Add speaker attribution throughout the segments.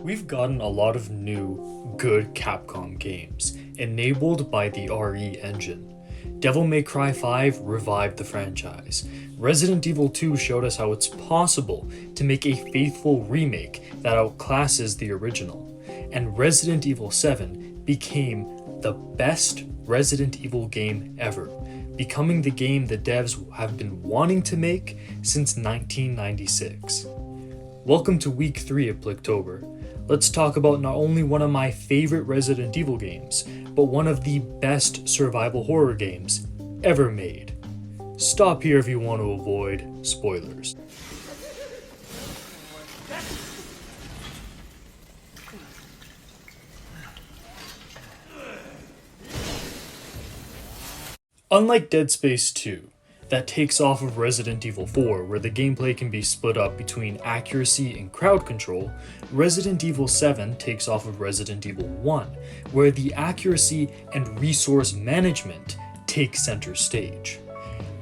Speaker 1: We've gotten a lot of new, good Capcom games, enabled by the RE engine. Devil May Cry 5 revived the franchise. Resident Evil 2 showed us how it's possible to make a faithful remake that outclasses the original. And Resident Evil 7 became the best Resident Evil game ever, becoming the game the devs have been wanting to make since 1996. Welcome to week 3 of Pliktober. Let's talk about not only one of my favorite Resident Evil games, but one of the best survival horror games ever made. Stop here if you want to avoid spoilers. Unlike Dead Space 2, that takes off of Resident Evil 4, where the gameplay can be split up between accuracy and crowd control, Resident Evil 7 takes off of Resident Evil 1, where the accuracy and resource management take center stage.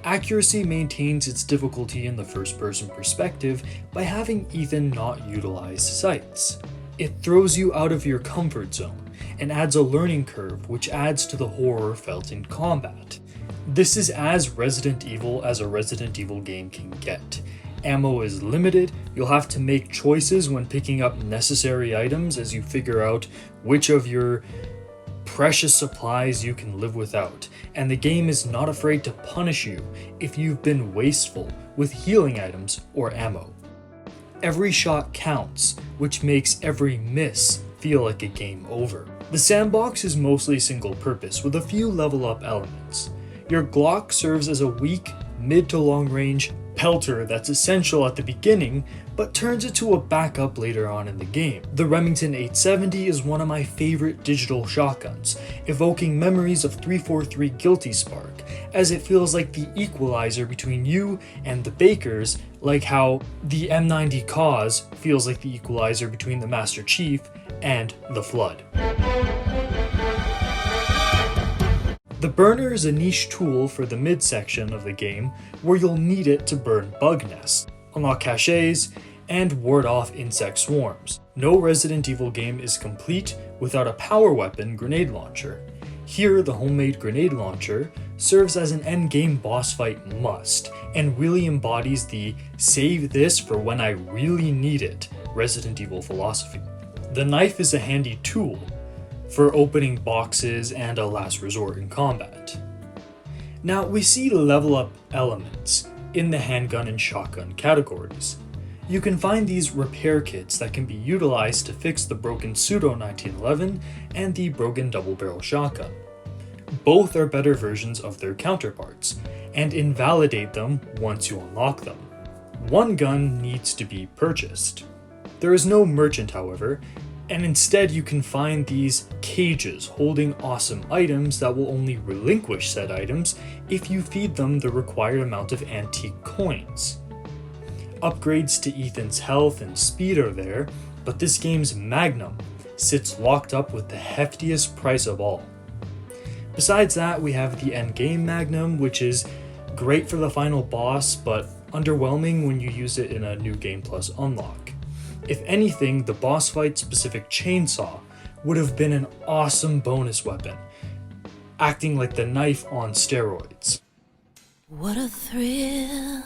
Speaker 1: Accuracy maintains its difficulty in the first-person perspective by having Ethan not utilize sights. It throws you out of your comfort zone and adds a learning curve which adds to the horror felt in combat. This is as Resident Evil as a Resident Evil game can get. Ammo is limited, you'll have to make choices when picking up necessary items as you figure out which of your precious supplies you can live without, and the game is not afraid to punish you if you've been wasteful with healing items or ammo. Every shot counts, which makes every miss feel like a game over. The sandbox is mostly single purpose with a few level up elements. Your Glock serves as a weak, mid to long range pelter that's essential at the beginning, but turns it to a backup later on in the game. The Remington 870 is one of my favorite digital shotguns, evoking memories of 343 Guilty Spark, as it feels like the equalizer between you and the Bakers, like how the M90 Cause feels like the equalizer between the Master Chief and the Flood. The burner is a niche tool for the midsection of the game where you'll need it to burn bug nests, unlock caches, and ward off insect swarms. No Resident Evil game is complete without a power weapon grenade launcher. Here, the homemade grenade launcher serves as an endgame boss fight must, and really embodies the save this for when I really need it Resident Evil philosophy. The knife is a handy tool for opening boxes and a last resort in combat. Now, we see level up elements in the handgun and shotgun categories. You can find these repair kits that can be utilized to fix the broken Pseudo 1911 and the broken double barrel shotgun. Both are better versions of their counterparts, and invalidate them once you unlock them. One gun needs to be purchased. There is no merchant, however, and instead you can find these cages holding awesome items that will only relinquish said items if you feed them the required amount of antique coins. Upgrades to Ethan's health and speed are there, but this game's Magnum sits locked up with the heftiest price of all. Besides that, we have the endgame Magnum, which is great for the final boss, but underwhelming when you use it in a New Game Plus unlock. If anything, the boss fight specific chainsaw would have been an awesome bonus weapon, acting like the knife on steroids.
Speaker 2: What a thrill,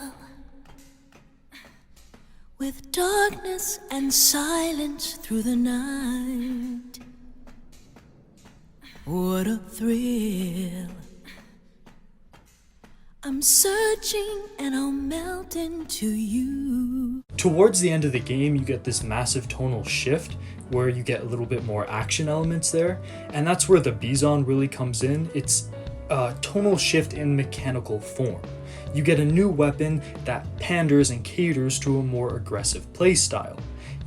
Speaker 2: with darkness and silence through the night. What a thrill, I'm searching and I'll melt into you.
Speaker 1: Towards the end of the game, you get this massive tonal shift where you get a little bit more action elements there, and that's where the Bison really comes in. It's a tonal shift in mechanical form. You get a new weapon that panders and caters to a more aggressive playstyle,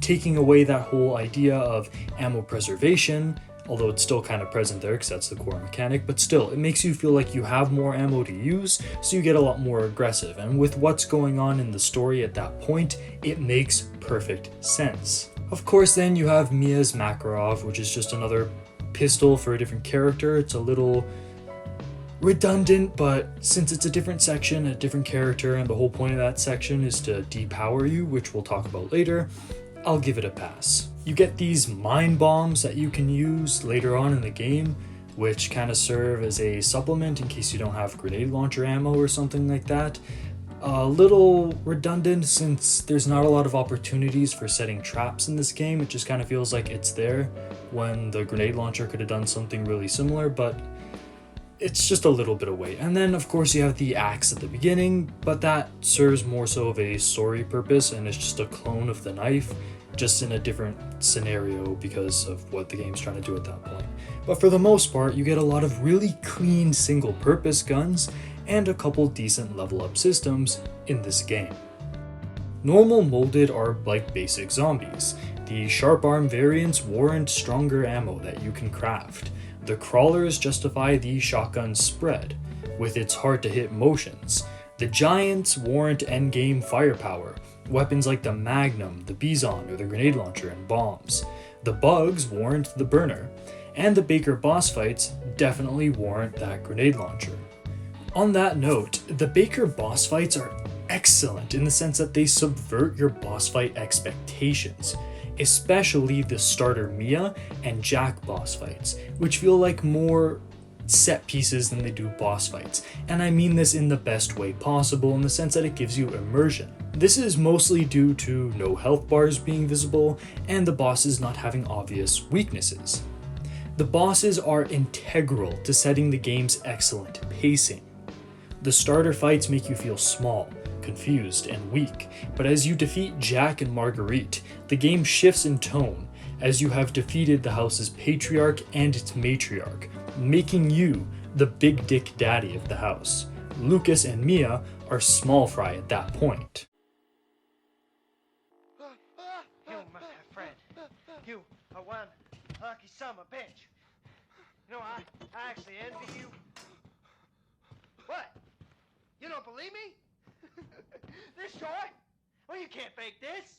Speaker 1: taking away that whole idea of ammo preservation, although it's still kind of present there because that's the core mechanic, but still, it makes you feel like you have more ammo to use, so you get a lot more aggressive, and with what's going on in the story at that point, it makes perfect sense. Of course, then you have Mia's Makarov, which is just another pistol for a different character. It's a little redundant, but since it's a different section, a different character, and the whole point of that section is to depower you, which we'll talk about later, I'll give it a pass. You get these mine bombs that you can use later on in the game, which kind of serve as a supplement in case you don't have grenade launcher ammo or something like that. A little redundant since there's not a lot of opportunities for setting traps in this game. It just kind of feels like it's there when the grenade launcher could have done something really similar, but it's just a little bit away. And then of course you have the axe at the beginning, but that serves more so of a story purpose and it's just a clone of the knife, just in a different scenario because of what the game's trying to do at that point. But for the most part, you get a lot of really clean single-purpose guns and a couple decent level up systems in this game. Normal molded are like basic zombies. The sharp arm variants warrant stronger ammo that you can craft. The crawlers justify the shotgun spread, with its hard to hit motions. The giants warrant endgame firepower, weapons like the Magnum, the Bison, or the grenade launcher and bombs. The bugs warrant the burner, and the Baker boss fights definitely warrant that grenade launcher. On that note, the Baker boss fights are excellent in the sense that they subvert your boss fight expectations, especially the starter Mia and Jack boss fights, which feel like more set pieces than they do boss fights, and I mean this in the best way possible in the sense that it gives you immersion. This is mostly due to no health bars being visible and the bosses not having obvious weaknesses. The bosses are integral to setting the game's excellent pacing. The starter fights make you feel small, confused, and weak, but as you defeat Jack and Marguerite, the game shifts in tone as you have defeated the house's patriarch and its matriarch, making you the big dick daddy of the house. Lucas and Mia are small fry at that point.
Speaker 3: You, my friend, you are one lucky son of a bitch. You know, I actually envy you. What? You don't believe me? This toy? Well, you can't fake this.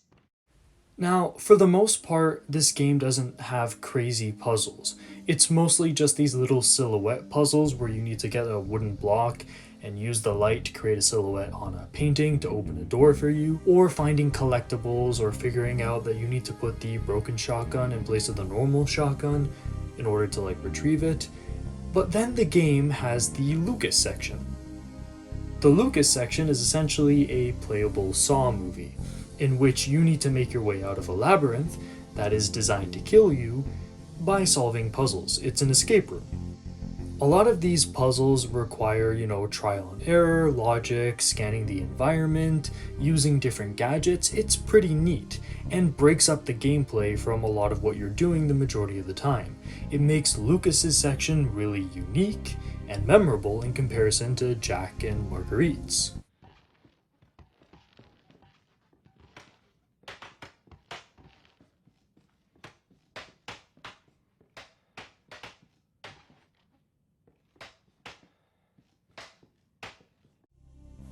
Speaker 1: Now, for the most part, this game doesn't have crazy puzzles. It's mostly just these little silhouette puzzles where you need to get a wooden block and use the light to create a silhouette on a painting to open a door for you, or finding collectibles, or figuring out that you need to put the broken shotgun in place of the normal shotgun in order to retrieve it. But then the game has the Lucas section. The Lucas section is essentially a playable Saw movie, in which you need to make your way out of a labyrinth that is designed to kill you by solving puzzles. It's an escape room. A lot of these puzzles require, trial and error, logic, scanning the environment, using different gadgets. It's pretty neat, and breaks up the gameplay from a lot of what you're doing the majority of the time. It makes Lucas's section really unique and memorable in comparison to Jack and Marguerite's.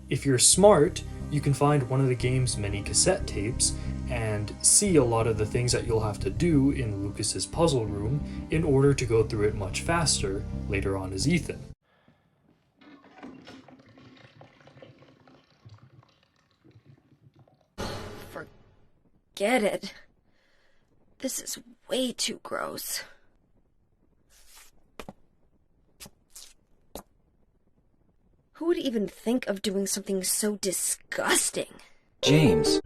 Speaker 1: If you're smart, you can find one of the game's many cassette tapes and see a lot of the things that you'll have to do in Lucas's puzzle room in order to go through it much faster later on as Ethan.
Speaker 4: Forget it. This is way too gross. Who would even think of doing something so disgusting?
Speaker 5: James.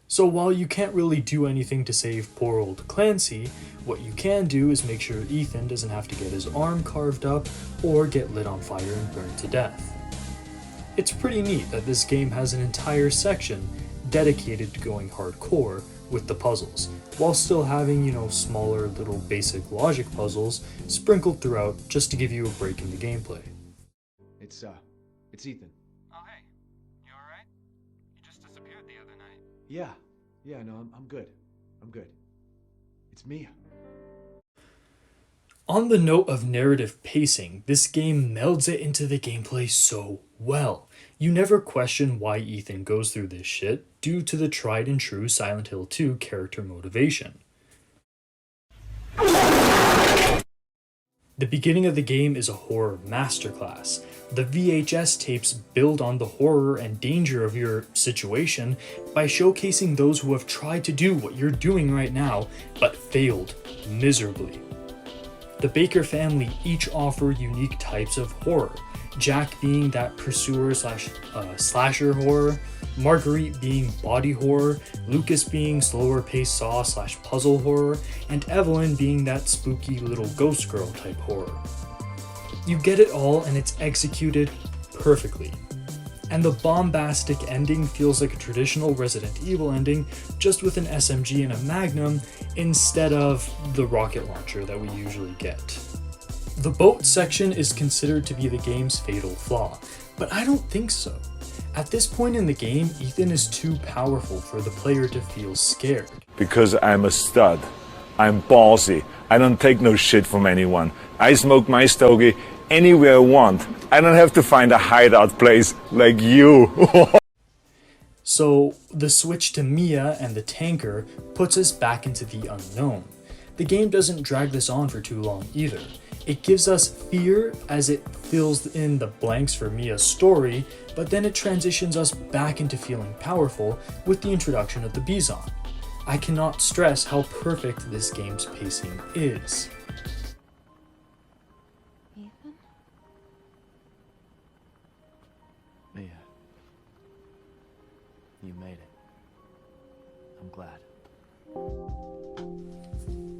Speaker 1: So while you can't really do anything to save poor old Clancy, what you can do is make sure Ethan doesn't have to get his arm carved up or get lit on fire and burned to death. It's pretty neat that this game has an entire section dedicated to going hardcore with the puzzles, while still having, smaller little basic logic puzzles sprinkled throughout just to give you a break in the gameplay.
Speaker 6: It's Ethan.
Speaker 7: Oh, hey. You alright? You just disappeared the other night.
Speaker 6: Yeah, no, I'm good. I'm good. It's Mia.
Speaker 1: On the note of narrative pacing, this game melds it into the gameplay so well. You never question why Ethan goes through this shit due to the tried and true Silent Hill 2 character motivation. The beginning of the game is a horror masterclass. The VHS tapes build on the horror and danger of your situation by showcasing those who have tried to do what you're doing right now, but failed miserably. The Baker family each offer unique types of horror, Jack being that pursuer / slasher horror, Marguerite being body horror, Lucas being slower paced saw / puzzle horror, and Evelyn being that spooky little ghost girl type horror. You get it all and it's executed perfectly. And the bombastic ending feels like a traditional Resident Evil ending, just with an SMG and a Magnum instead of the rocket launcher that we usually get. The boat section is considered to be the game's fatal flaw, but I don't think so. At this point in the game, Ethan is too powerful for the player to feel scared.
Speaker 5: Because I'm a stud. I'm ballsy. I don't take no shit from anyone. I smoke my stogie anywhere I want. I don't have to find a hideout place like you.
Speaker 1: So the switch to Mia and the tanker puts us back into the unknown. The game doesn't drag this on for too long either. It gives us fear as it fills in the blanks for Mia's story, but then it transitions us back into feeling powerful with the introduction of the Bison. I cannot stress how perfect this game's pacing is.
Speaker 2: Ethan?
Speaker 6: Mia. You made it. I'm glad.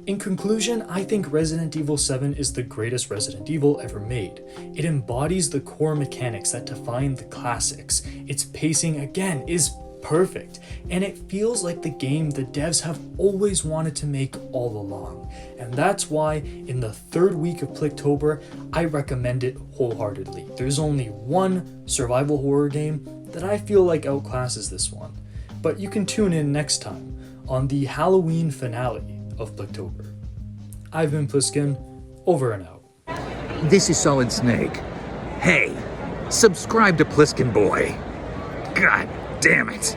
Speaker 1: In conclusion, I think Resident Evil 7 is the greatest Resident Evil ever made. It embodies the core mechanics that define the classics. Its pacing, again, is perfect, and it feels like the game the devs have always wanted to make all along. And that's why, in the third week of Pliktober, I recommend it wholeheartedly. There's only one survival horror game that I feel like outclasses this one, but you can tune in next time on the Halloween finale of Pliktober. I've been Pliskin, over and out.
Speaker 8: This is Solid Snake. Hey, subscribe to Pliskin Boy. God damn it.